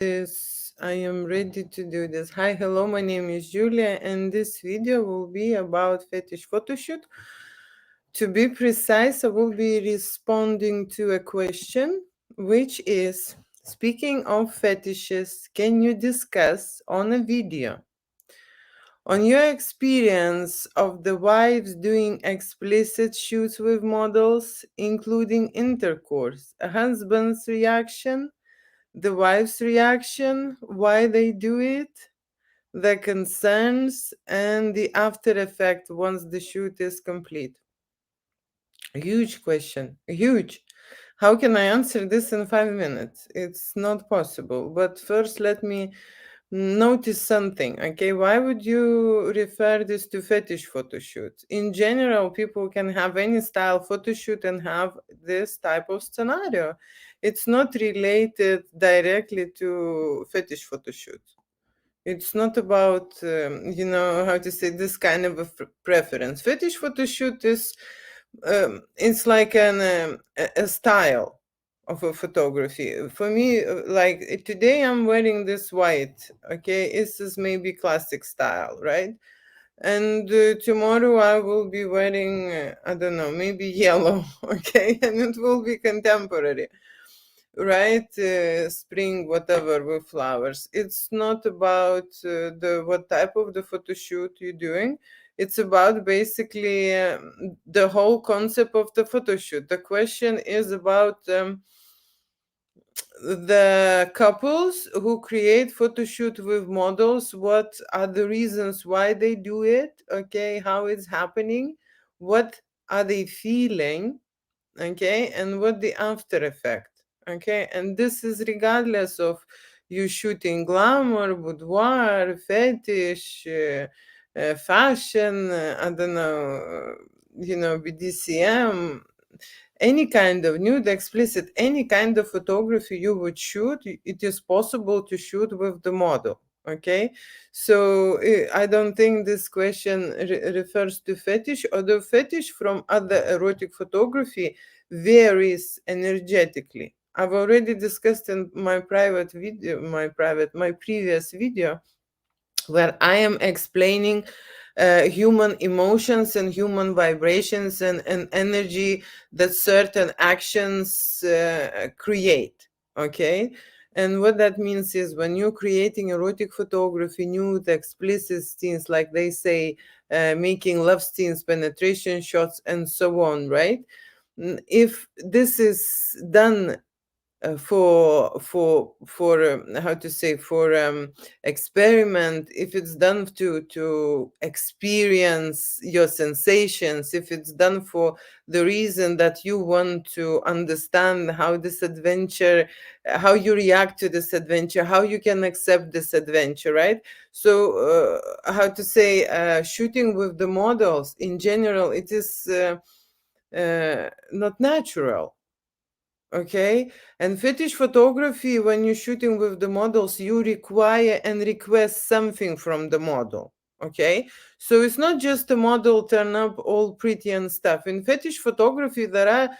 This I am ready to do this. Hi, hello, my name is Julia, and this video will be about fetish photoshoot. To be precise, I will be responding to a question, which is, speaking of fetishes, can you discuss on a video on your experience of the wives doing explicit shoots with models, including intercourse, a husband's reaction, the wife's reaction, why they do it, the concerns, and the after effect once the shoot is complete? A huge question, huge. How can I answer this in 5 minutes? It's not possible. But first, let me notice something. Okay, why would you refer this to fetish photo shoot? In general, people can have any style photo shoot and have this type of scenario. It's not related directly to fetish photo shoot. It's not about how to say, this kind of a preference. Fetish photo shoot is it's like a style of a photography. For me, like today I'm wearing this white, okay, this is maybe classic style, right? And tomorrow I will be wearing I don't know, maybe yellow, okay, and it will be contemporary, right? Spring, whatever, with flowers. It's not about the what type of the photo shoot you're doing. It's about basically the whole concept of the photo shoot. The question is about the couples who create photo shoot with models. What are the reasons why they do it? Okay, how it's happening? What are they feeling? Okay, and what the after effect? Okay, and this is regardless of you shooting glamour, boudoir, fetish, fashion, I don't know, BDCM, any kind of nude, explicit, any kind of photography you would shoot, it is possible to shoot with the model. Okay, so I don't think this question refers to fetish, although fetish from other erotic photography varies energetically. I've already discussed in my private video, my previous video, where I am explaining human emotions and human vibrations and energy that certain actions create. Okay. And what that means is when you're creating erotic photography, nude, explicit scenes, like they say, making love scenes, penetration shots, and so on, right? If this is done for how to say, for experiment, if it's done to experience your sensations, if it's done for the reason that you want to understand how this adventure, how you react to this adventure, how you can accept this adventure, right? So how to say, shooting with the models in general, it is not natural. Okay, and fetish photography, when you're shooting with the models, you require and request something from the model. Okay, so it's not just the model turn up all pretty and stuff. In fetish photography, there are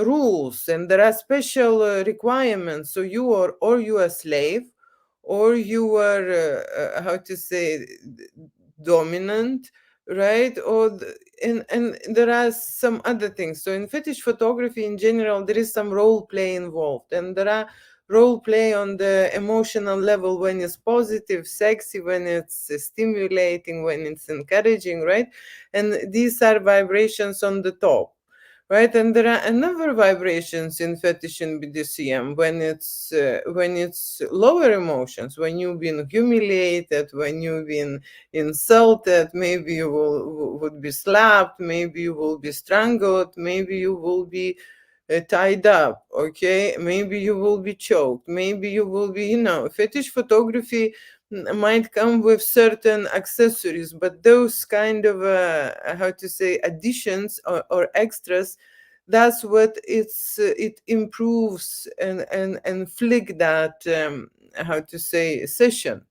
rules and there are special requirements. So you are, or you are a slave, or you are how to say, dominant, right? And there are some other things. So in fetish photography in general, there is some role play involved, and there are role play on the emotional level, when it's positive, sexy, when it's stimulating, when it's encouraging, right? And these are vibrations on the top, right? And there are another vibrations in fetish and BDSM, when it's lower emotions, when you've been humiliated, when you've been insulted, maybe you would be slapped, maybe you will be strangled, maybe you will be tied up, okay, maybe you will be choked, maybe you will be, fetish photography might come with certain accessories, but those kind of how to say, additions or extras, that's what it improves and flick that how to say, session.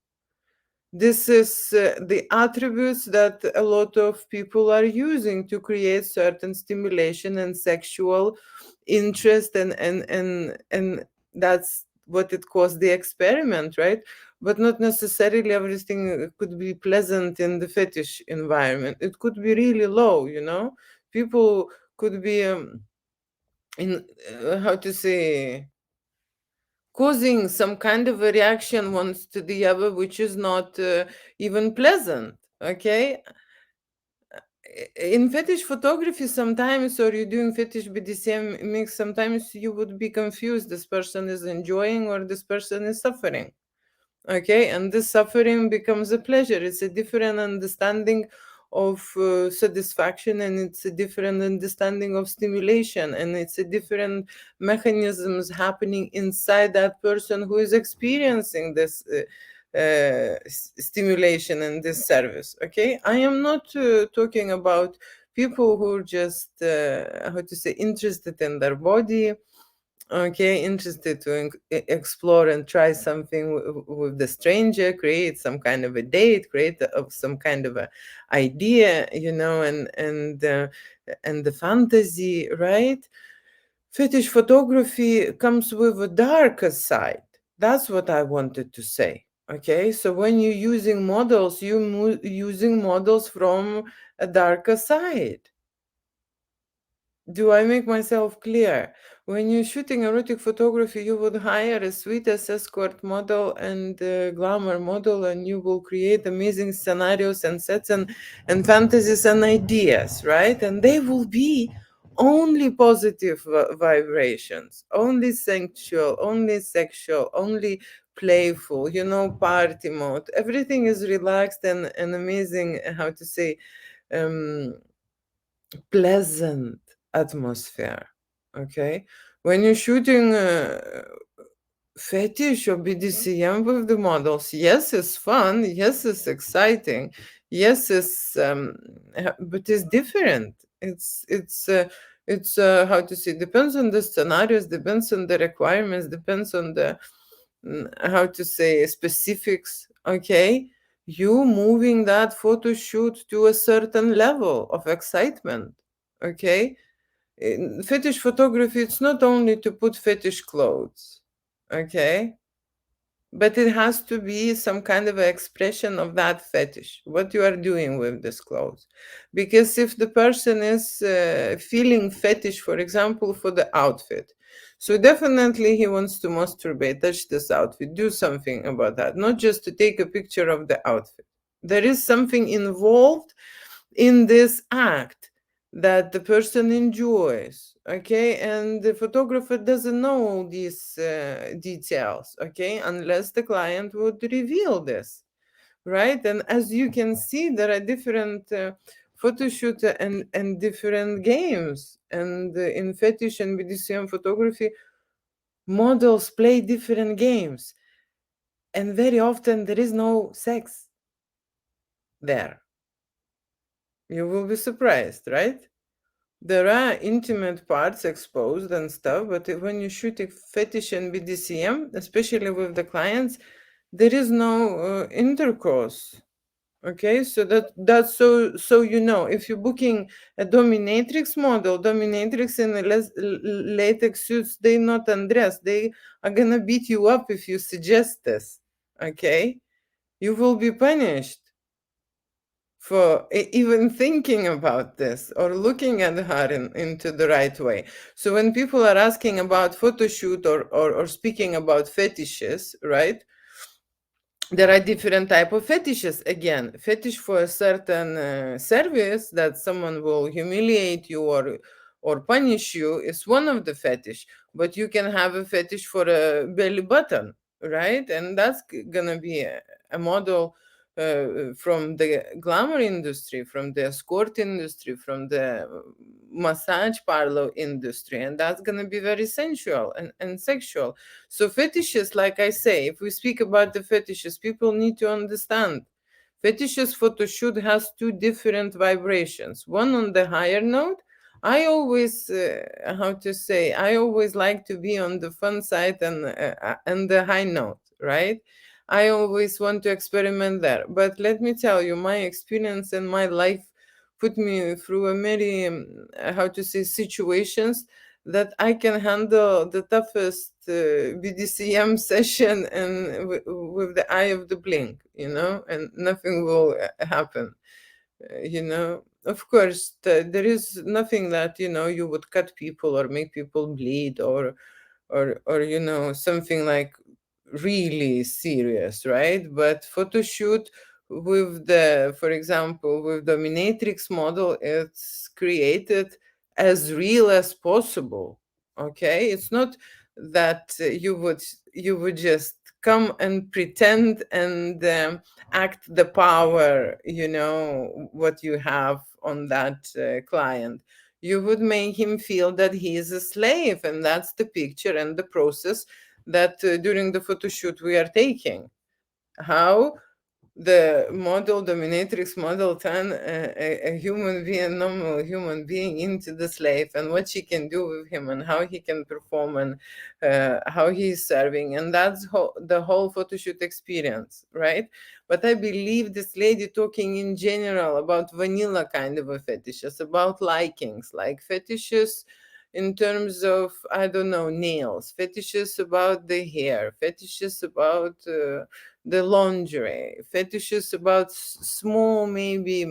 This is the attributes that a lot of people are using to create certain stimulation and sexual interest, and that's what it caused the experiment, right? But not necessarily everything could be pleasant in the fetish environment. It could be really low, you know. People could be in how to say, causing some kind of a reaction once to the other, which is not even pleasant. Okay, in fetish photography sometimes, or you're doing fetish BDSM mix, sometimes you would be confused, this person is enjoying or this person is suffering. Okay, and this suffering becomes a pleasure. It's a different understanding of satisfaction, and it's a different understanding of stimulation, and it's a different mechanisms happening inside that person who is experiencing this stimulation and this service. Okay, I am not talking about people who are just how to say, interested in their body. Okay, interested to explore and try something with the stranger, create some kind of a date, create some kind of a idea, you know, and the fantasy, right? Fetish photography comes with a darker side. That's what I wanted to say. Okay, so when you're using models, you're using models from a darker side. Do I make myself clear? When you're shooting erotic photography, you would hire a sweetest escort model and glamour model, and you will create amazing scenarios and sets and fantasies and ideas, right? And they will be only positive vibrations, only sensual, only sexual, only playful, you know, party mode. Everything is relaxed and amazing, how to say, um, pleasant atmosphere. Okay, when you're shooting fetish or BDCM with the models, yes, it's fun, yes, it's exciting, yes, it's but it's different. It's how to say, depends on the scenarios, depends on the requirements, depends on the how to say, specifics. Okay, you moving that photo shoot to a certain level of excitement. Okay, in fetish photography, it's not only to put fetish clothes. Okay, but it has to be some kind of expression of that fetish, what you are doing with this clothes. Because if the person is feeling fetish, for example, for the outfit, so definitely he wants to masturbate, touch this outfit, do something about that, not just to take a picture of the outfit. There is something involved in this act that the person enjoys. Okay, and the photographer doesn't know all these details. Okay, unless the client would reveal this, right? And as you can see, there are different photo shoot and different games, and in fetish and BDSM photography, models play different games, and very often there is no sex there. You will be surprised, right? There are intimate parts exposed and stuff, but when you shoot a fetish and BDCM, especially with the clients, there is no intercourse. Okay, so that's so you know, if you're booking a dominatrix model, dominatrix in a latex suits, they not undress. They are gonna beat you up if you suggest this. Okay, you will be punished for even thinking about this or looking at her into the right way. So when people are asking about photo shoot or speaking about fetishes, right? There are different type of fetishes. Again, fetish for a certain service that someone will humiliate you or punish you is one of the fetish, but you can have a fetish for a belly button, right? And that's gonna be a model from the glamour industry, from the escort industry, from the massage parlor industry, and that's gonna be very sensual and sexual. So fetishes, like I say, if we speak about the fetishes, people need to understand. Fetishes photo shoot has two different vibrations. One on the higher note. I always, how to say, I always like to be on the fun side and the high note, right? I always want to experiment there. But let me tell you, my experience in my life put me through a many, how to say, situations that I can handle the toughest BDCM session and with the eye of the blink, and nothing will happen. Of course, there is nothing that you would cut people or make people bleed, or something like really serious, right? But photo shoot with the, for example, with the dominatrix model, it's created as real as possible. Okay, it's not that you would just come and pretend and act the power, what you have on that client. You would make him feel that he is a slave, and that's the picture and the process that during the photo shoot we are taking. How the model dominatrix model turn a human being, a normal human being, into the slave, and what she can do with him, and how he can perform, and how he is serving, and that's the whole photo shoot experience, right? But I believe this lady talking in general about vanilla kind of a fetishes, about likings, like fetishes in terms of, I don't know, nails, fetishes about the hair, fetishes about the lingerie, fetishes about small maybe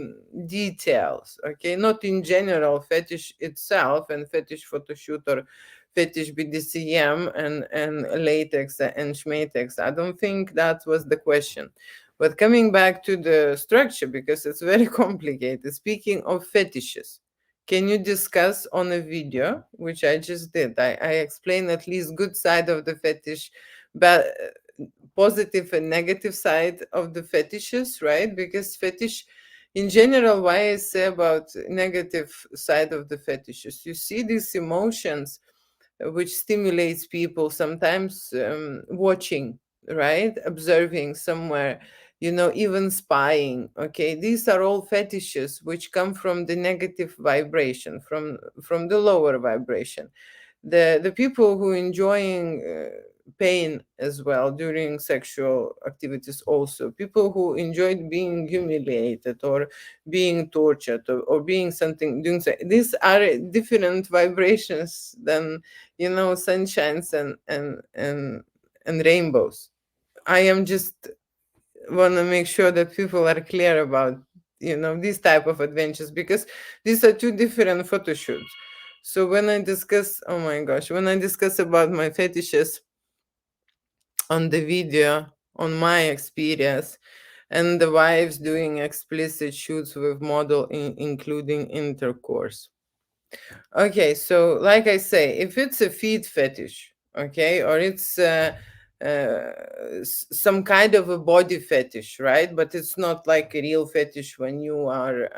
details, okay, not in general fetish itself, and fetish photo shoot, or fetish BDCM and latex and schmatex. I don't think that was the question. But coming back to the structure, because it's very complicated, speaking of fetishes, can you discuss on a video, which I just did? I explained at least good side of the fetish, but positive and negative side of the fetishes, right? Because fetish in general, why I say about negative side of the fetishes, you see these emotions which stimulates people sometimes, watching, right, observing somewhere, even spying. Okay, these are all fetishes which come from the negative vibration, from the lower vibration. The people who enjoying pain as well during sexual activities, also people who enjoyed being humiliated or being tortured, or being something doing these are different vibrations than sunshines and rainbows. I am just want to make sure that people are clear about these type of adventures, because these are two different photo shoots. So when I discuss, oh my gosh, when I discuss about my fetishes on the video, on my experience, and the wives doing explicit shoots with model, including intercourse. Okay, so like I say, if it's a feet fetish, okay, or it's some kind of a body fetish, right? But it's not like a real fetish when you are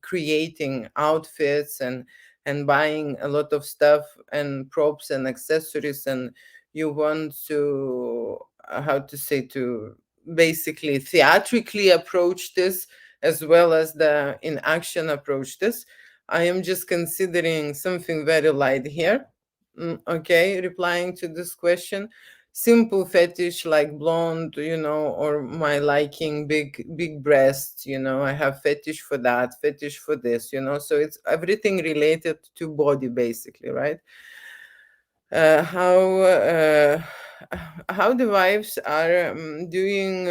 creating outfits and buying a lot of stuff and props and accessories, and you want to, how to say, to basically theatrically approach this, as well as the in action approach this. I am just considering something very light here. Okay, replying to this question. Simple fetish like blonde, or my liking big breasts, I have fetish for that, fetish for this, so it's everything related to body basically, right? Uh, how uh, how the wives are doing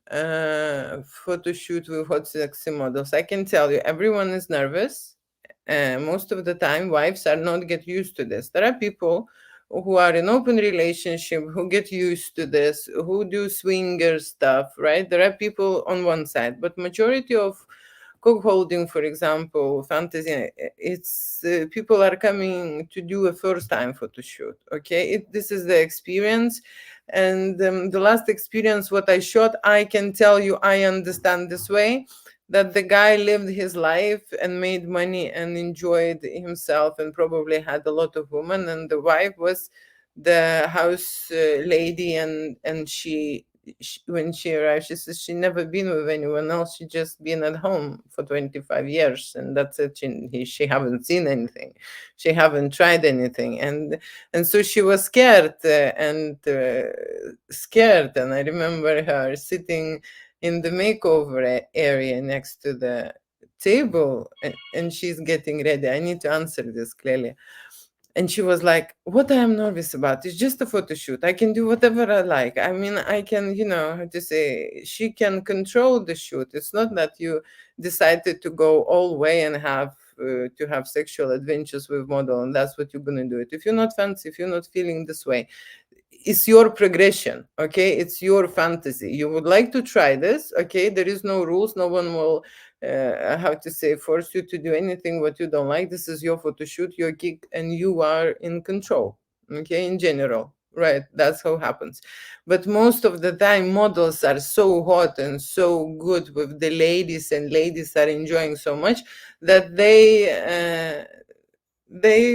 photo shoot with hot sexy models. I can tell you, everyone is nervous. Most of the time, wives are not get used to this. There are people who are in open relationship who get used to this, who do swinger stuff, right? There are people on one side, but majority of cook holding, for example, fantasy, it's people are coming to do a first time photo shoot. Okay, this is the experience, and the last experience what I shot, I can tell you, I understand this way, that the guy lived his life and made money and enjoyed himself and probably had a lot of women, and the wife was the house lady, and she, when she arrived, she says she never been with anyone else, she just been at home for 25 years, and that's it. She haven't seen anything, she haven't tried anything, and so she was scared, and I remember her sitting in the makeover area next to table, and she's getting ready. I need to answer this clearly. And she was like, what I am nervous about is just a photo shoot. I can do whatever I like. I mean, I can, how to say, she can control the shoot. It's not that you decided to go all way and have to have sexual adventures with model, and that's what you're going to do it. If you're not fancy, if you're not feeling this way, it's your progression. Okay, it's your fantasy. You would like to try this. Okay, there is no rules. No one will how to say, force you to do anything what you don't like. This is your photo shoot, your gig, and you are in control. Okay, in general, right? That's how it happens. But most of the time models are so hot and so good with the ladies, and ladies are enjoying so much that they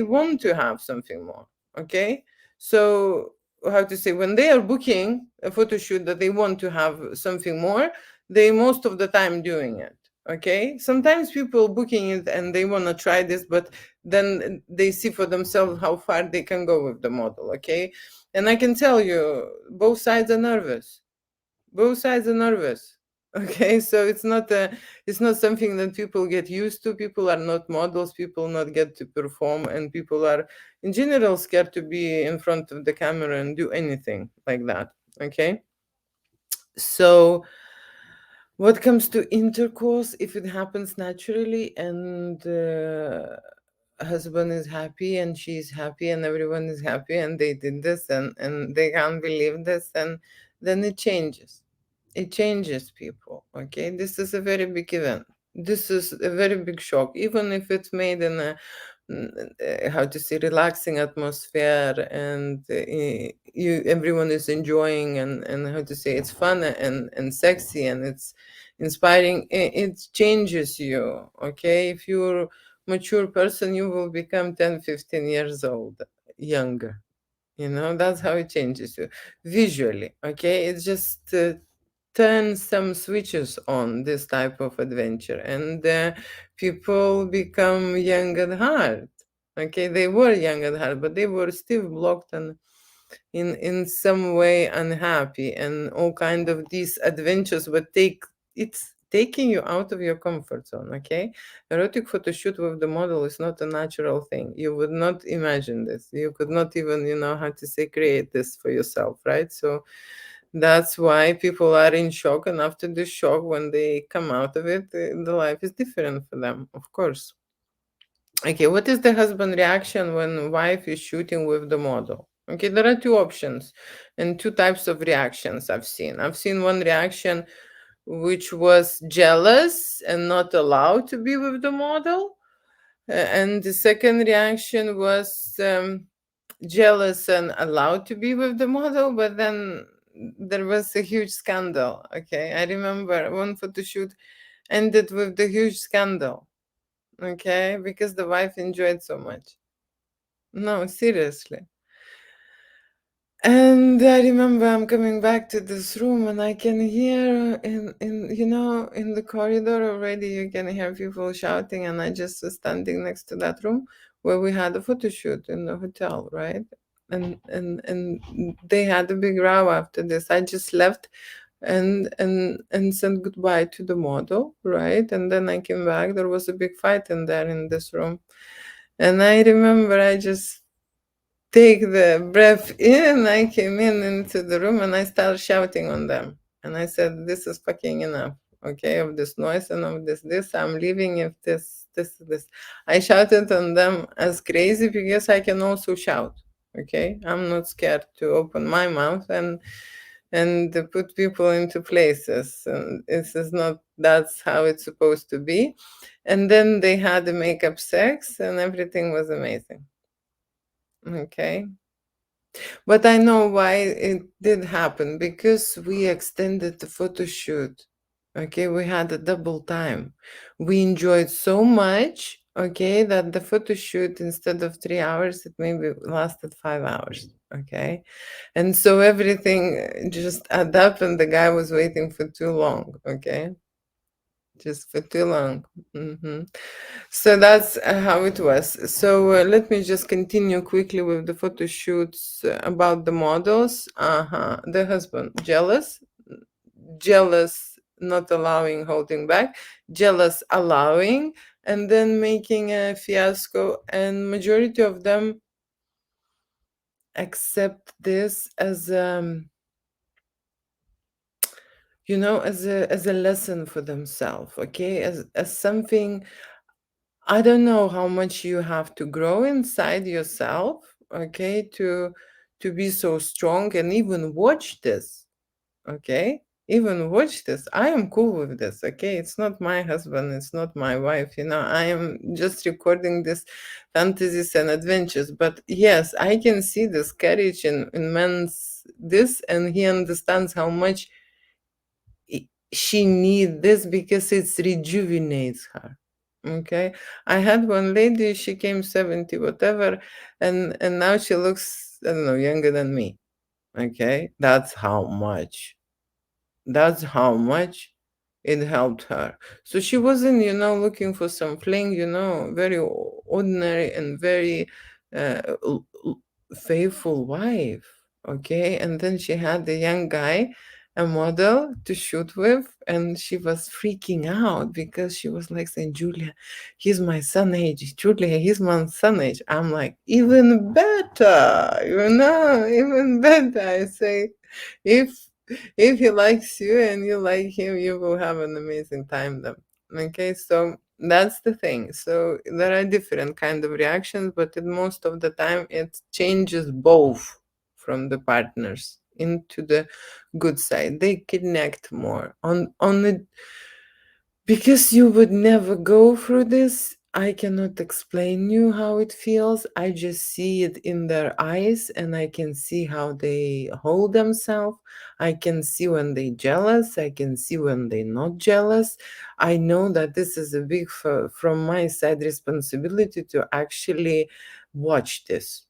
want to have something more. Okay, so how to say, when they are booking a photo shoot that they want to have something more, they most of the time doing it. Okay, sometimes people booking it and they want to try this, but then they see for themselves how far they can go with the model. Okay, and I can tell you, both sides are nervous. Both sides are nervous. Okay, so it's not something that people get used to. People are not models. People not get to perform, and people are in general scared to be in front of the camera and do anything like that. Okay, so what comes to intercourse, if it happens naturally and husband is happy and she's happy and everyone is happy and they did this and they can't believe this, and then it changes. It changes people. Okay, this is a very big event. This is a very big shock, even if it's made in a how to say, relaxing atmosphere, and you everyone is enjoying, and how to say, it's fun and sexy and it's inspiring. It changes you. Okay, if you're mature person, you will become 10, 15 years old younger. That's how it changes you visually. Okay, it's just turn some switches on this type of adventure, and people become young at heart. Okay, they were young at heart, but they were still blocked and in some way unhappy, and all kind of these adventures, but it's taking you out of your comfort zone. Okay, erotic photo shoot with the model is not a natural thing. You would not imagine this. You could not even, how to say, create this for yourself, right? So that's why people are in shock, and after the shock, when they come out of it, the life is different for them, of course. Okay, what is the husband reaction when wife is shooting with the model? Okay, there are two options and two types of reactions I've seen. I've seen one reaction which was jealous and not allowed to be with the model. And the second reaction was jealous and allowed to be with the model, but then there was a huge scandal. Okay, I remember one photo shoot ended with the huge scandal. Okay, because the wife enjoyed so much. No, seriously. And I remember I'm coming back to this room and I can hear in the corridor already, you can hear people shouting, and I just was standing next to that room where we had a photo shoot in the hotel, right? And they had a big row after this. I just left and said goodbye to the model, right? And then I came back. There was a big fight in there in this room. And I remember I just take the breath in. I came in into the room and I started shouting on them. And I said, this is fucking enough, okay, of this noise and of this. I'm leaving if this. I shouted on them as crazy because I can also shout. Okay, I'm not scared to open my mouth and to put people into places. And this is not, that's how it's supposed to be. And then they had the makeup sex and everything was amazing. Okay. But I know why it did happen, because we extended the photo shoot. Okay, we had a double time. We enjoyed so much, okay, that the photo shoot, instead of 3 hours, it maybe lasted 5 hours. Okay. And so everything just add up, and the guy was waiting for too long. Okay. Just for too long. So that's how it was. So let me just continue quickly with the photo shoots about the models. The husband, jealous, not allowing, holding back, jealous, allowing, and then making a fiasco. And majority of them accept this as as a lesson for themselves, okay, as something. I don't know how much you have to grow inside yourself, okay, to be so strong and even watch this, okay? Even watch this. I am cool with this, okay? It's not my husband, it's not my wife, I am just recording this fantasies and adventures. But yes, I can see this courage in men's this, and he understands how much she need this because it rejuvenates her. Okay, I had one lady. She came 70, whatever, and now she looks, I don't know, younger than me. Okay, that's how much it helped her. So she wasn't, looking for some fling, very ordinary and very faithful wife. Okay. And then she had a young guy, a model to shoot with, and she was freaking out because she was like saying, Julia, he's my son age. Julia, he's my son age. I'm like, even better, even better. I say, if if he likes you and you like him, you will have an amazing time then. Okay, so that's the thing. So there are different kind of reactions, but in most of the time it changes both from the partners into the good side. They connect more on the, because you would never go through this. I cannot explain you how it feels. I just see it in their eyes, and I can see how they hold themselves. I can see when they jealous. I can see when they not jealous. I know that this is a big, from my side, responsibility to actually watch this.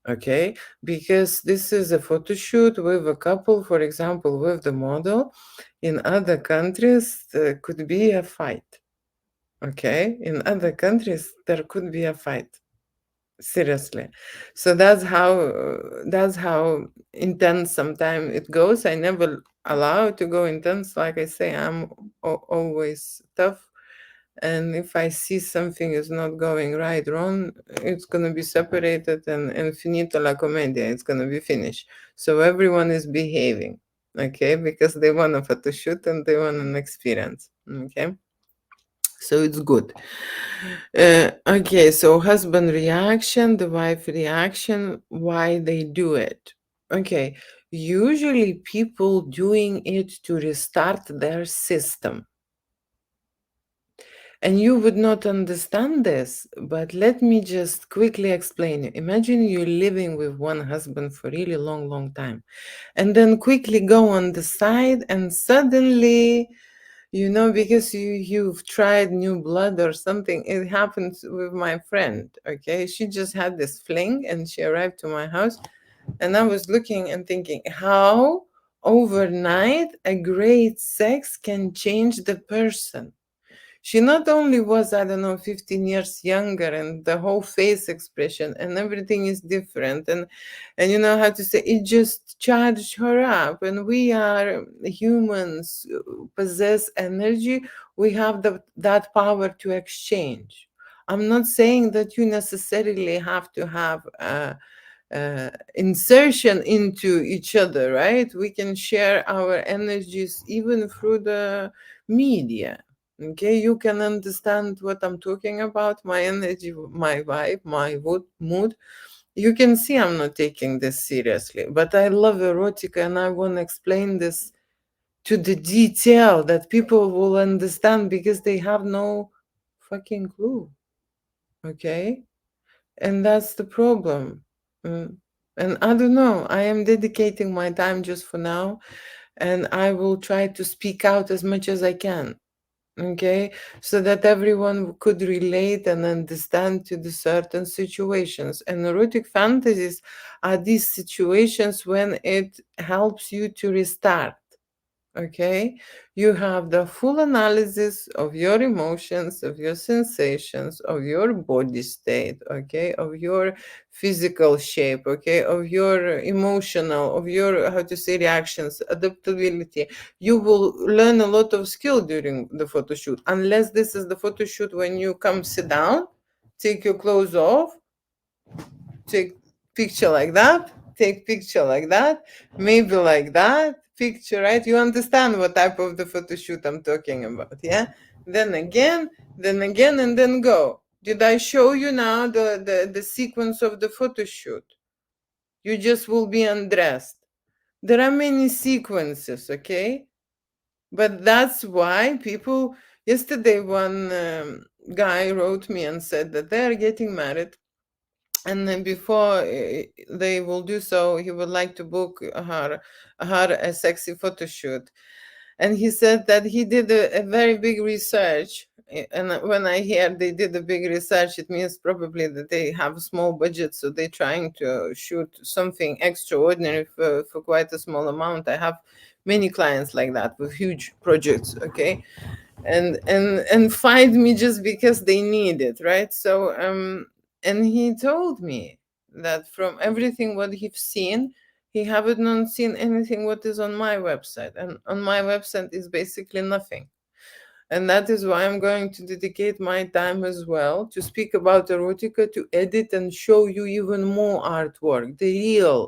Okay, because this is a photo shoot with a couple, for example, with the model. In other countries, there could be a fight. Okay, in other countries, there could be a fight. Seriously. So that's how intense sometimes it goes. I never allow it to go intense. Like I say, I'm always tough, and if I see something is not going right, wrong, it's gonna be separated, and finito la commedia. It's gonna be finished. So everyone is behaving, okay, because they want a photo shoot and they want an experience, okay. So it's good. Okay, so husband reaction, the wife reaction, why they do it. Okay, usually people doing it to restart their system. And you would not understand this, but let me just quickly explain you. Imagine you living with one husband for really long, long time, and then quickly go on the side, and suddenly, because you've tried new blood or something. It happened with my friend. Okay, she just had this fling, and she arrived to my house, and I was looking and thinking, how overnight a great sex can change the person. She not only was, I don't know, 15 years younger, and the whole face expression and everything is different. And you know how to say, it just charged her up. And we are humans, possess energy. We have that power to exchange. I'm not saying that you necessarily have to have insertion into each other, right? We can share our energies even through the media. Okay, you can understand what I'm talking about. My energy, my vibe, my mood. You can see I'm not taking this seriously, but I love erotica, and I want to explain this to the detail that people will understand, because they have no fucking clue. Okay, and that's the problem. Mm. And I don't know, I am dedicating my time just for now, and I will try to speak out as much as I can, okay, so that everyone could relate and understand to the certain situations. And erotic fantasies are these situations when it helps you to restart, okay? You have the full analysis of your emotions, of your sensations, of your body state, okay? Of your physical shape, okay? Of your emotional, of your, how to say, reactions, adaptability. You will learn a lot of skill during the photo shoot, unless this is the photo shoot when you come sit down, take your clothes off, take picture like that, take picture like that, maybe like that, picture, right? You understand what type of the photo shoot I'm talking about, yeah? Then again, and then go. Did I show you now the sequence of the photo shoot? You just will be undressed. There are many sequences, okay? But that's why people, yesterday one guy wrote me and said that they are getting married, and then before they will do so, he would like to book her a sexy photo shoot. And he said that he did a very big research. And when I hear they did a big research, it means probably that they have a small budget, so they're trying to shoot something extraordinary for quite a small amount. I have many clients like that with huge projects, okay? And find me just because they need it, right? So and he told me that from everything what he's seen, he haven't not seen anything what is on my website, and on my website is basically nothing. And that is why I'm going to dedicate my time as well to speak about erotica, to edit and show you even more artwork, the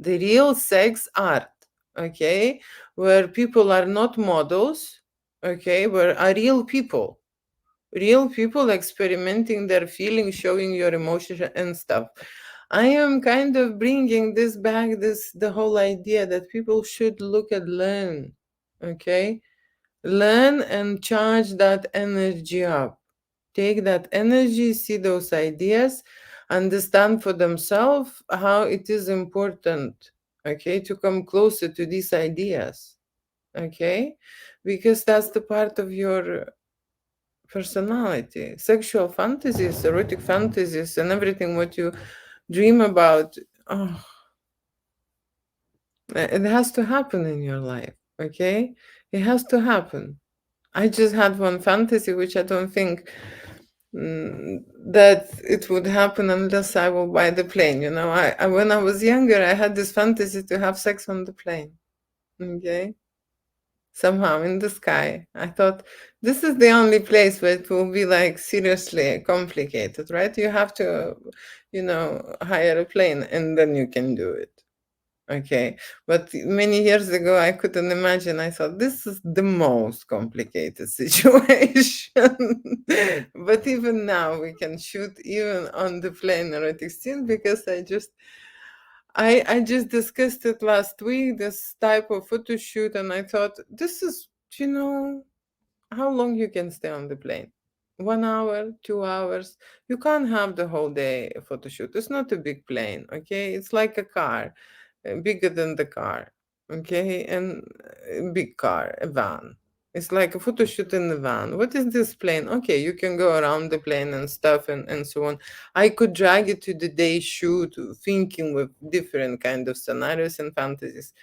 real sex art, okay, where people are not models, okay, where are real people experimenting their feelings, showing your emotions and stuff. I am kind of bringing this back, this the whole idea that people should look and learn, okay, learn and charge that energy up, take that energy, see those ideas, understand for themselves how it is important, okay, to come closer to these ideas, okay, because that's the part of your personality, sexual fantasies, erotic fantasies, and everything what you dream about. Oh, it has to happen in your life, okay, it has to happen. I just had one fantasy which I don't think that it would happen unless I will buy the plane. You know, I when I was younger, I had this fantasy to have sex on the plane. Okay, somehow in the sky. I thought this is the only place where it will be like seriously complicated, right? You have to, hire a plane and then you can do it. Okay, but many years ago, I couldn't imagine. I thought this is the most complicated situation. But even now, we can shoot even on the plane erotic scene because I just discussed it last week. This type of photo shoot, and I thought this is, how long you can stay on the plane? 1 hour, 2 hours. You can't have the whole day photo shoot. It's not a big plane, okay? It's like a car, bigger than the car, okay? And a big car, a van. It's like a photo shoot in the van. What is this plane? Okay, you can go around the plane and stuff and so on. I could drag it to the day shoot, thinking with different kind of scenarios and fantasies,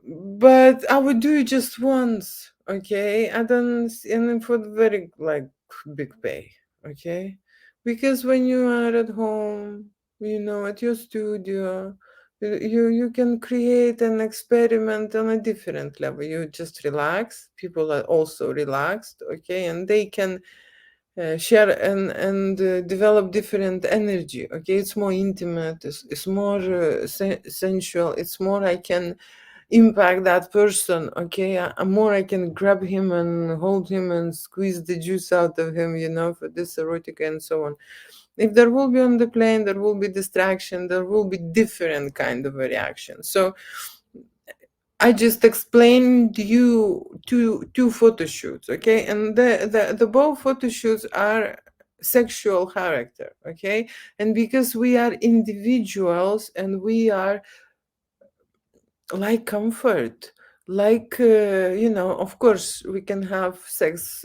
but I would do it just once, okay? I don't, and then for the very like big pay, okay? Because when you are at home, at your studio, you can create an experiment on a different level. You just relax. People are also relaxed, okay, and they can share and develop different energy. Okay, it's more intimate. It's more sensual. It's more I can impact that person, okay, more I can grab him and hold him and squeeze the juice out of him, for this erotica and so on. If there will be on the plane, there will be distraction, there will be different kind of a reaction. So I just explained you two photo shoots, okay, and the both photo shoots are sexual character, okay, and because we are individuals and we are like comfort, like of course we can have sex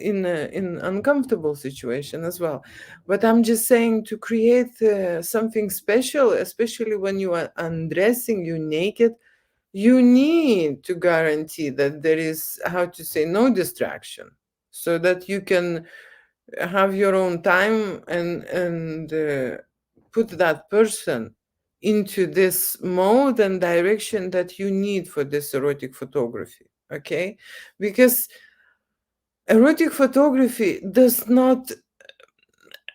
in uncomfortable situation as well, but I'm just saying to create something special, especially when you are undressing, you naked, you need to guarantee that there is, how to say, no distraction, so that you can have your own time and put that person into this mode and direction that you need for this erotic photography. Okay, because erotic photography does not,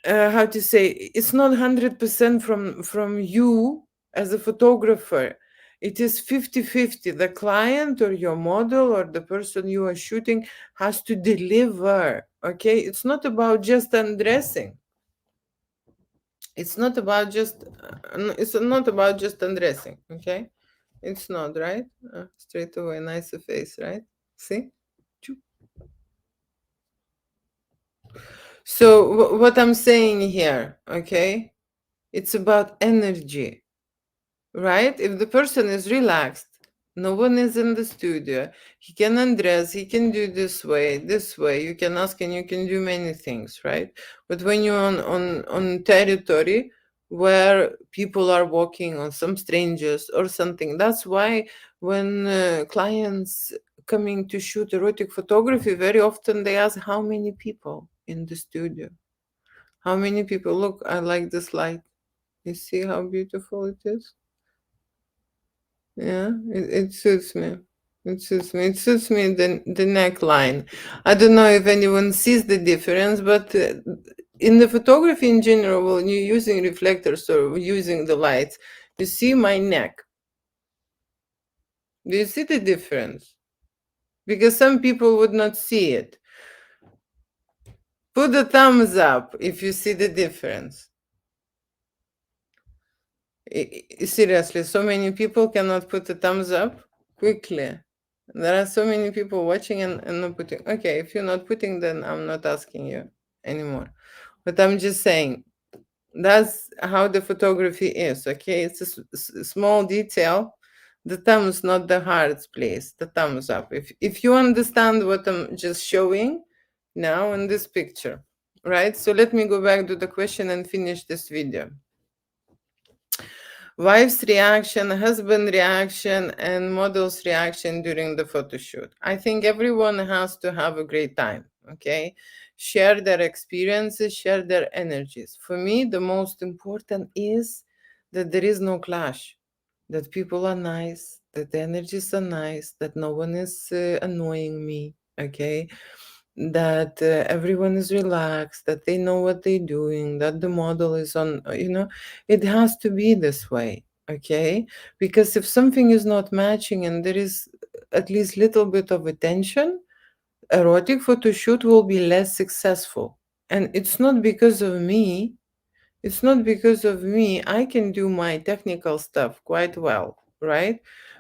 how to say, it's not 100% from you as a photographer. It is 50-50. The client or your model or the person you are shooting has to deliver. Okay, it's not about just undressing. It's not about just it's not about just undressing. Okay, it's not, right? Straight away, nicer face, right? See. So what I'm saying here, okay, it's about energy, right? If the person is relaxed, no one is in the studio, he can undress, he can do this way, you can ask and you can do many things, right? But when you're on territory where people are walking, on some strangers or something, that's why when clients coming to shoot erotic photography, very often they ask how many people in the studio, how many people. Look, I like this light, you see how beautiful it is. Yeah, it suits me. It suits me. It suits me, the neckline. I don't know if anyone sees the difference, but in the photography in general, when you're using reflectors or using the lights, you see my neck. Do you see the difference? Because some people would not see it. Put a thumbs up if you see the difference. Seriously, so many people cannot put a thumbs up quickly. There are so many people watching and not putting. Okay, if you're not putting, then I'm not asking you anymore. But I'm just saying that's how the photography is. Okay, it's a small detail. The thumbs, not the hearts, please. The thumbs up. If you understand what I'm just showing now in this picture, right? So let me go back to the question and finish this video. Wife's reaction, husband reaction, and model's reaction during the photo shoot. I think everyone has to have a great time, okay? Share their experiences, share their energies. For me, the most important is that there is no clash, that people are nice, that the energies are nice, that no one is annoying me, okay? That everyone is relaxed, that they know what they're doing, that the model is on, it has to be this way, okay? Because if something is not matching and there is at least little bit of attention, erotic photo shoot will be less successful. And it's not because of me. It's not because of me. I can do my technical stuff quite well, right?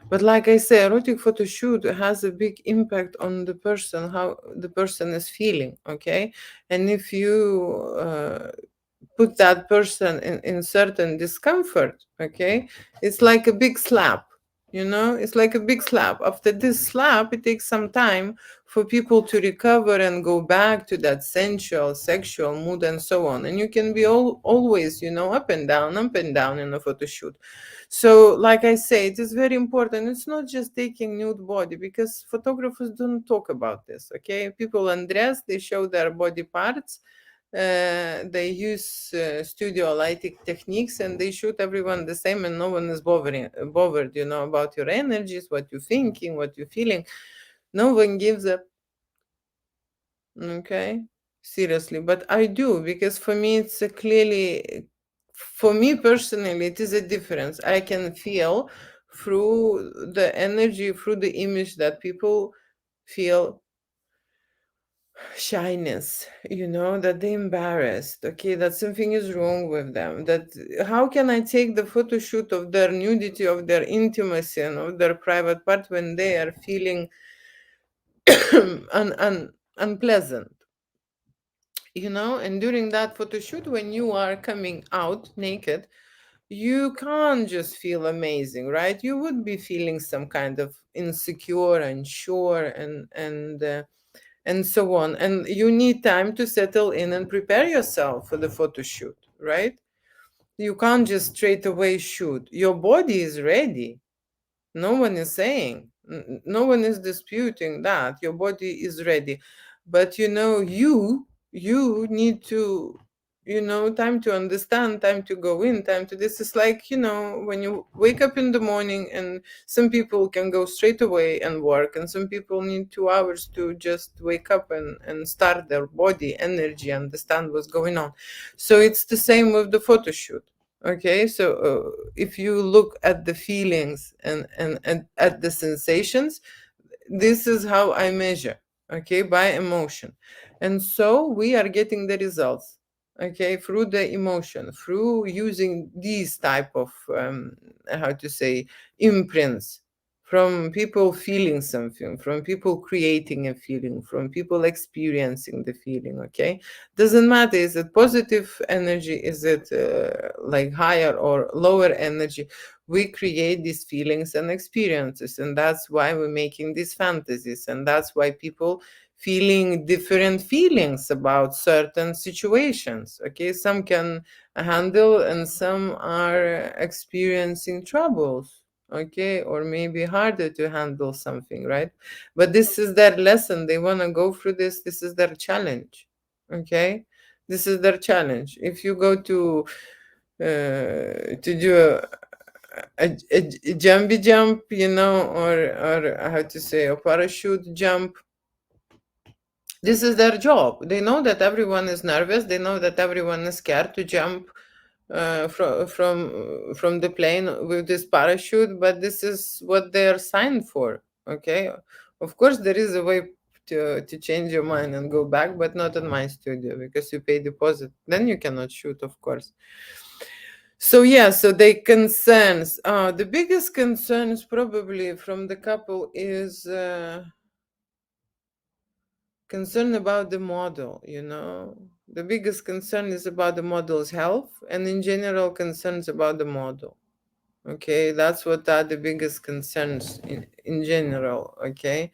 But like I say, erotic photo shoot has a big impact on the person, how the person is feeling, okay? And if you put that person in certain discomfort, okay, it's like a big slap, it's like a big slap. After this slap, it takes some time for people to recover and go back to that sensual sexual mood and so on. And you can be always, up and down in a photo shoot. So like I say, it is very important. It's not just taking nude body, because photographers don't talk about this, okay? People undress, they show their body parts, they use studio lighting techniques, and they shoot everyone the same, and no one is bothered, about your energies, what you're thinking, what you're feeling. No one gives a, okay, seriously. But I do, because for me it's a clearly, for me personally, it is a difference. I can feel through the energy, through the image, that people feel shyness, that they're embarrassed, okay, that something is wrong with them, that how can I take the photo shoot of their nudity, of their intimacy, and of their private part when they are feeling unpleasant, and during that photo shoot, when you are coming out naked, you can't just feel amazing, right? You would be feeling some kind of insecure, unsure, and so on. And you need time to settle in and prepare yourself for the photo shoot, right? You can't just straight away shoot. Your body is ready. No one is saying, no one is disputing that your body is ready. But you need to, time to understand, time to go in, time to this. Is like, when you wake up in the morning, and some people can go straight away and work, and some people need 2 hours to just wake up and start their body energy, understand what's going on. So it's the same with the photo shoot. Okay, so if you look at the feelings and at the sensations, this is how I measure, okay, by emotion. And so we are getting the results, okay, through the emotion, through using these type of how to say, imprints, from people feeling something, from people creating a feeling, from people experiencing the feeling. Okay, doesn't matter, is it positive energy, is it like higher or lower energy, we create these feelings and experiences, and that's why we're making these fantasies, and that's why people feeling different feelings about certain situations. Okay, some can handle and some are experiencing troubles, okay, or maybe harder to handle something, right? But this is their lesson, they want to go through this is their challenge. Okay, this is their challenge. If you go to do a jumpy jump, or how to say, a parachute jump, this is their job. They know that everyone is nervous, they know that everyone is scared to jump from the plane with this parachute, but this is what they are signed for. Okay, of course there is a way to change your mind and go back, but not in my studio, because you pay deposit, then you cannot shoot, of course. So yeah, so the concerns, the biggest concerns probably from the couple is concern about the model. The biggest concern is about the model's health, and in general concerns about the model. Okay, that's what are the biggest concerns in general. Okay,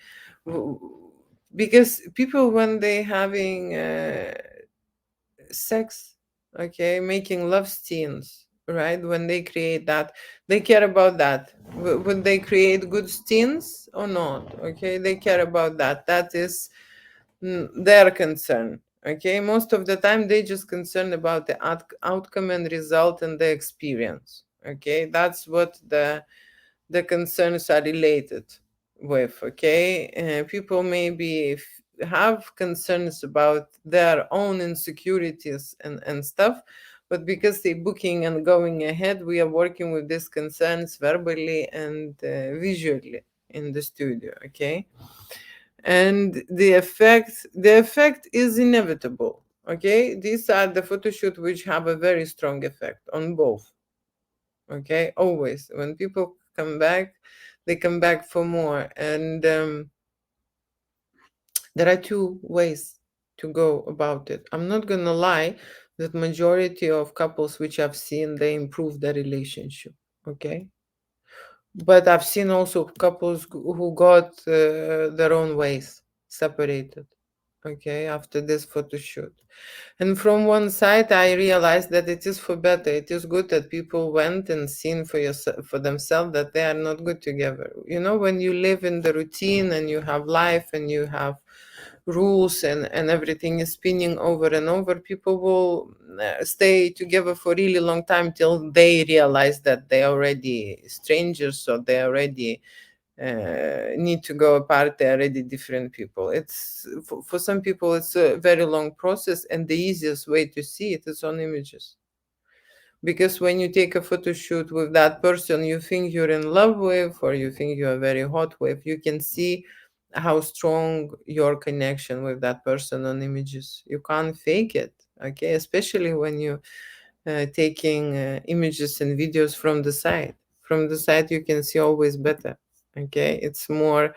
because people, when they having sex, okay, making love scenes, right, when they create that, they care about that. Would they create good scenes or not? Okay, they care about that. That is their concern. Okay, most of the time they just concerned about the outcome and result and the experience. Okay, that's what the concerns are related with. Okay, people maybe have concerns about their own insecurities and stuff, but because they're booking and going ahead, we are working with these concerns verbally and visually in the studio. Okay, and the effect is inevitable. Okay, these are the photo shoot which have a very strong effect on both. Okay, always when people come back, they come back for more. And there are two ways to go about it. I'm not gonna lie that majority of couples which I've seen, they improve their relationship. Okay, but I've seen also couples who got their own ways separated. Okay, after this photo shoot. And from one side, I realized that it is for better. It is good that people went and seen for themselves that they are not good together. When you live in the routine and you have life and you have rules and everything is spinning over and over, people will stay together for a really long time till they realize that they are already strangers, or they already need to go apart. They're already different people. It's for some people it's a very long process, and the easiest way to see it is on images. Because when you take a photo shoot with that person you think you're in love with, or you think you're very hot with, you can see how strong your connection with that person on images. You can't fake it. Okay, especially when you taking images and videos from the side. From the side you can see always better. Okay, it's more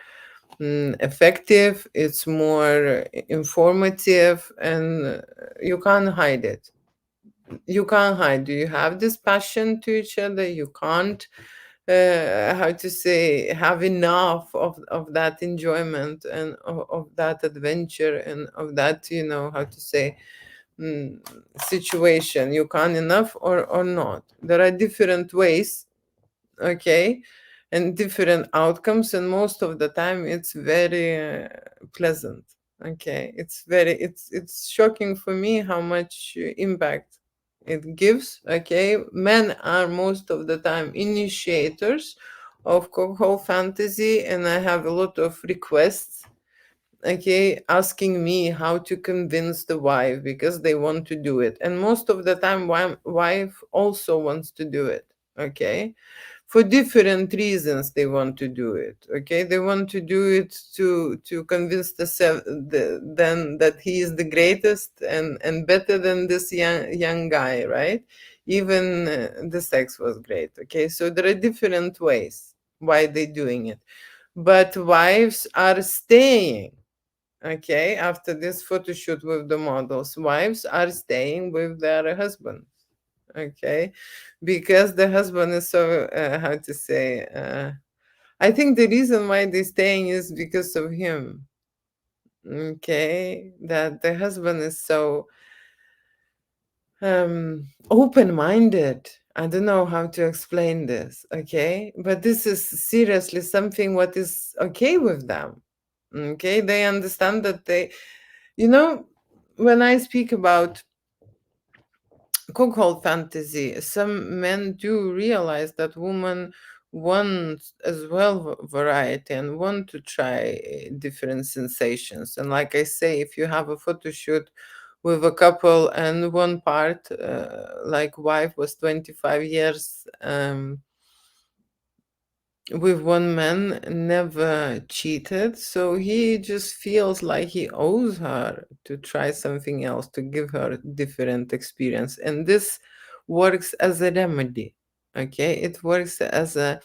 effective, it's more informative, and you can't hide it. You can't hide. Do you have this passion to each other? You can't how to say, have enough of that enjoyment and of that adventure and of that, how to say, mm, situation. You can't enough or not. There are different ways. Okay, and different outcomes, and most of the time it's very pleasant. Okay, it's shocking for me how much impact it gives. Okay, men are most of the time initiators of cuckold fantasy, and I have a lot of requests, okay, asking me how to convince the wife because they want to do it, and most of the time wife also wants to do it. Okay, for different reasons they want to do it. Okay, they want to do it to convince them that he is the greatest and better than this young guy, right? Even the sex was great. Okay, so there are different ways why they doing it, but wives are staying. Okay, after this photo shoot with the models, wives are staying with their husband. Okay, because the husband is so how to say, I think the reason why they're staying is because of him. Okay, that the husband is so open-minded. I don't know how to explain this. Okay, but this is seriously something what is okay with them. Okay, they understand that they, you know, when I speak about cuckold fantasy, some men do realize that women want as well variety and want to try different sensations. And like I say, if you have a photo shoot with a couple and one part, like wife was 25 years with one man, never cheated, so he just feels like he owes her to try something else, to give her different experience, and this works as a remedy. Okay, it works as a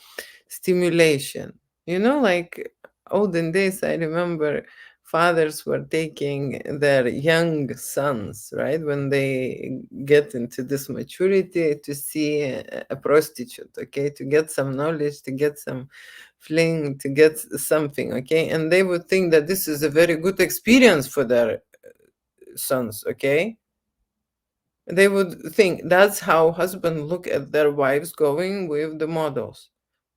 stimulation. Like olden days, I remember fathers were taking their young sons, right, when they get into this maturity, to see a prostitute, okay, to get some knowledge, to get some fling, to get something, okay, and they would think that this is a very good experience for their sons. Okay, they would think that's how husbands look at their wives going with the models.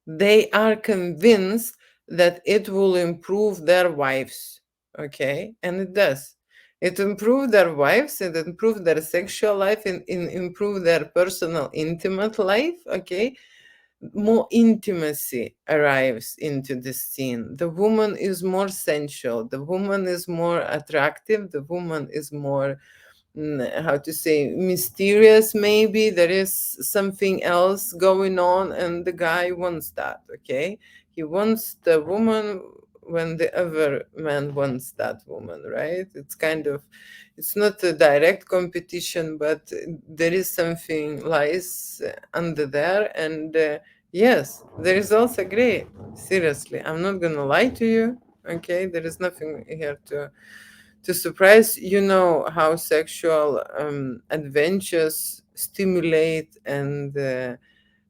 They are convinced that it will improve their wives. Okay, and it does. It improves their wives, it improves their sexual life, and improve their personal intimate life. Okay, more intimacy arrives into the scene. The woman is more sensual, the woman is more attractive, the woman is more, how to say, mysterious. Maybe there is something else going on, and the guy wants that. Okay, he wants the woman when the other man wants that woman, right? It's kind of, it's not a direct competition, but there is something lies under there, and yes, the results are great. Seriously, I'm not gonna lie to you. Okay, there is nothing here to surprise. You know how sexual adventures stimulate and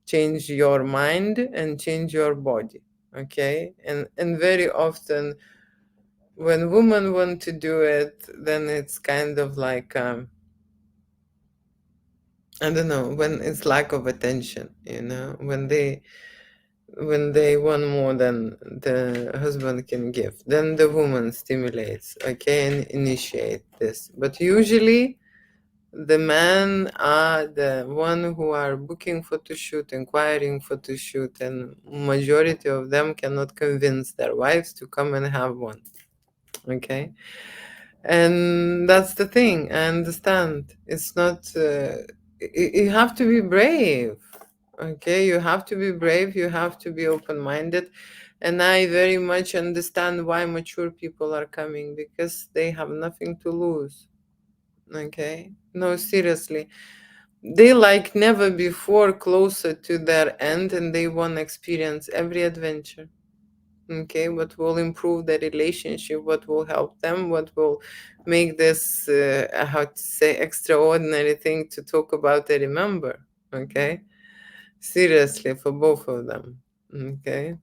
change your mind and change your body. Okay, and very often when women want to do it, then it's kind of like, I don't know, when it's lack of attention, when they want more than the husband can give, then the woman stimulates, okay, and initiate this. But usually the men are the one who are booking photo shoot, inquiring photo shoot, and majority of them cannot convince their wives to come and have one. Okay, and that's the thing. I understand. It's not. You have to be brave. Okay, you have to be brave. You have to be open-minded, and I very much understand why mature people are coming, because they have nothing to lose. Okay, no, seriously, they like never before closer to their end, and they want to experience every adventure. Okay, what will improve the relationship, what will help them, what will make this how to say, extraordinary thing to talk about and remember. Okay, seriously, for both of them. Okay,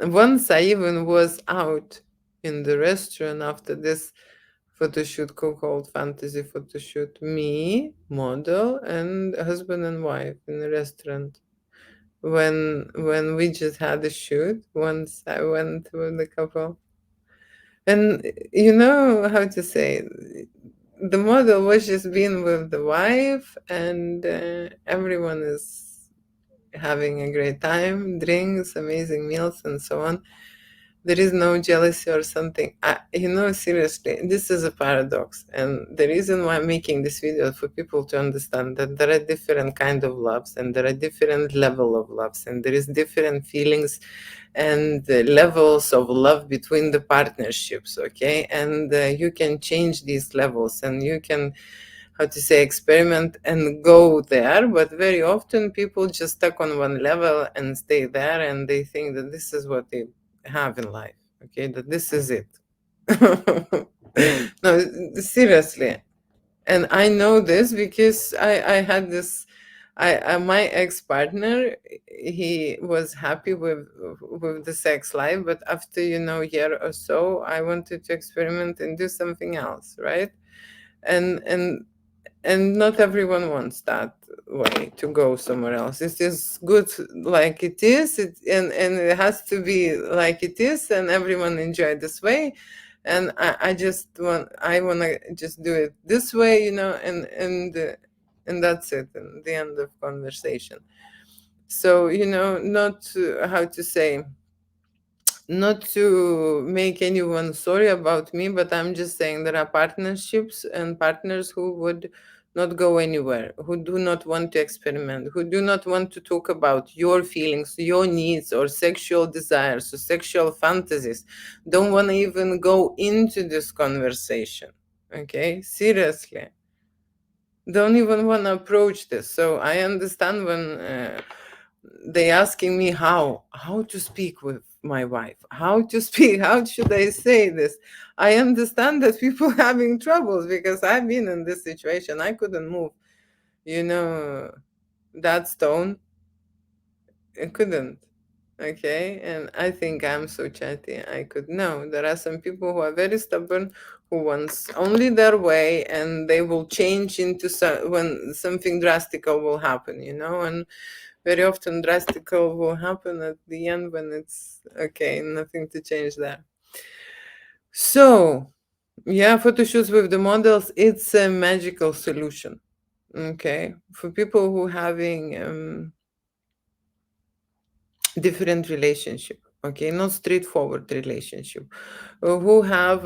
once I even was out in the restaurant after this photo shoot, called fantasy photo shoot, me, model, and husband and wife in a restaurant. when we just had a shoot. Once I went with the couple, and you know how to say, the model was just being with the wife, and everyone is having a great time, drinks, amazing meals, and so on. There is no jealousy or something. Seriously, this is a paradox, and the reason why I'm making this video for people to understand that there are different kind of loves, and there are different level of loves, and there is different feelings and levels of love between the partnerships. Okay, and you can change these levels, and you can, how to say, experiment and go there. But very often people just stuck on one level and stay there, and they think that this is what they have in life. Okay, that this is it. No, seriously. And I know this because I had this. My ex-partner, he was happy with the sex life, but after a year or so, I wanted to experiment and do something else, right? And not everyone wants that way to go somewhere else. It is good like it is, and it has to be like it is, and everyone enjoy this way. And I want to just do it this way, and that's it, and the end of conversation. So not how to say, not to make anyone sorry about me, but I'm just saying there are partnerships and partners who would not go anywhere, who do not want to experiment, who do not want to talk about your feelings, your needs, or sexual desires, or sexual fantasies, don't want to even go into this conversation. Okay, seriously, don't even want to approach this. So I understand when they asking me how to speak with my wife, how to speak, how should I say this. I understand that people having troubles, because I've been in this situation. I couldn't move, you know that stone. I couldn't. Okay, and I think I'm so chatty. I could. No, there are some people who are very stubborn, who wants only their way, and they will change into when something drastical will happen, and very often drastical will happen at the end when it's okay, nothing to change there. So yeah, photoshoots with the models, it's a magical solution. Okay, for people who having different relationship. Okay, not straightforward relationship, who have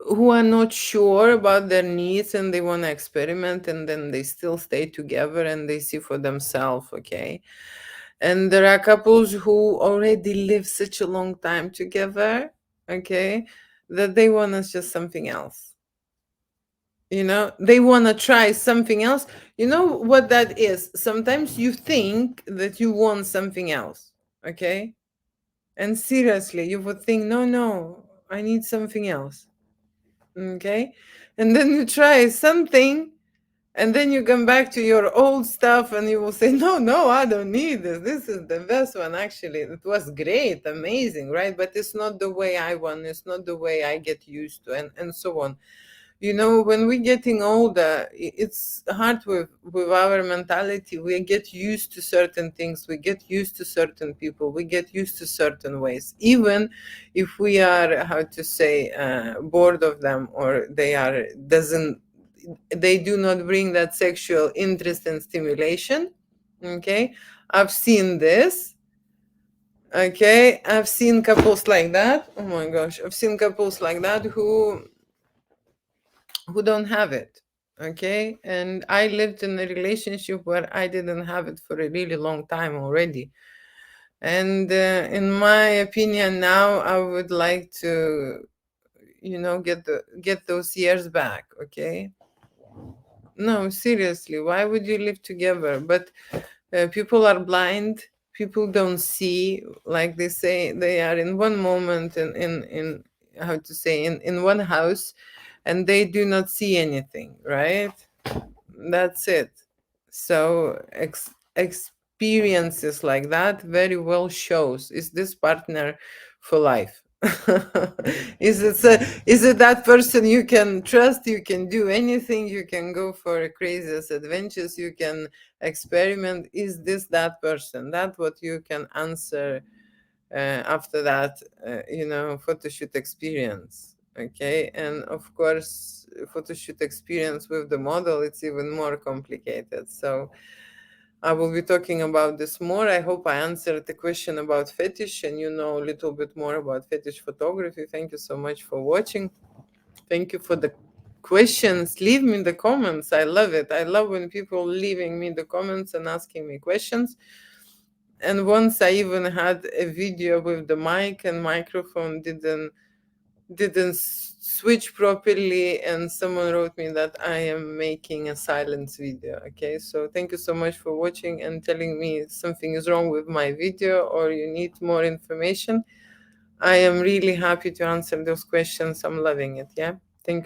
who are not sure about their needs, and they want to experiment, and then they still stay together and they see for themselves. Okay, and there are couples who already live such a long time together. Okay, that they want us just something else. They want to try something else. You know what that is? Sometimes you think that you want something else. Okay, and seriously, you would think, no, no, I need something else. Okay, and then you try something, and then you come back to your old stuff, and you will say, no, no, I don't need this. This is the best one. Actually, it was great, amazing, right? But it's not the way I want. It's not the way I get used to, and so on. When we're getting older, it's hard with our mentality. We get used to certain things, we get used to certain people, we get used to certain ways, even if we are, how to say, bored of them, or they do not bring that sexual interest and stimulation. Okay, I've seen this. Okay, I've seen couples like that. Oh my gosh, I've seen couples like that who don't have it. Okay, and I lived in a relationship where I didn't have it for a really long time already. And in my opinion, now I would like to get those years back. Okay, no, seriously, why would you live together? But people are blind. People don't see, like they say, they are in one moment in how to say, in one house, and they do not see anything, right? That's it. So experiences like that very well shows, is this partner for life? Is it that person you can trust? You can do anything. You can go for craziest adventures. You can experiment. Is this that person? That's what you can answer after that. Photoshoot experience. Okay, and of course, photoshoot experience with the model. It's even more complicated. So I will be talking about this more. I hope I answered the question about fetish and you know a little bit more about fetish photography. Thank you so much for watching. Thank you for the questions. Leave me in the comments. I love it. I love when people leaving me the comments and asking me questions. And once I even had a video with the mic and microphone didn't switch properly, and someone wrote me that I am making a silence video. Okay, so thank you so much for watching and telling me something is wrong with my video or you need more information. I am really happy to answer those questions. I'm loving it. Yeah, thank you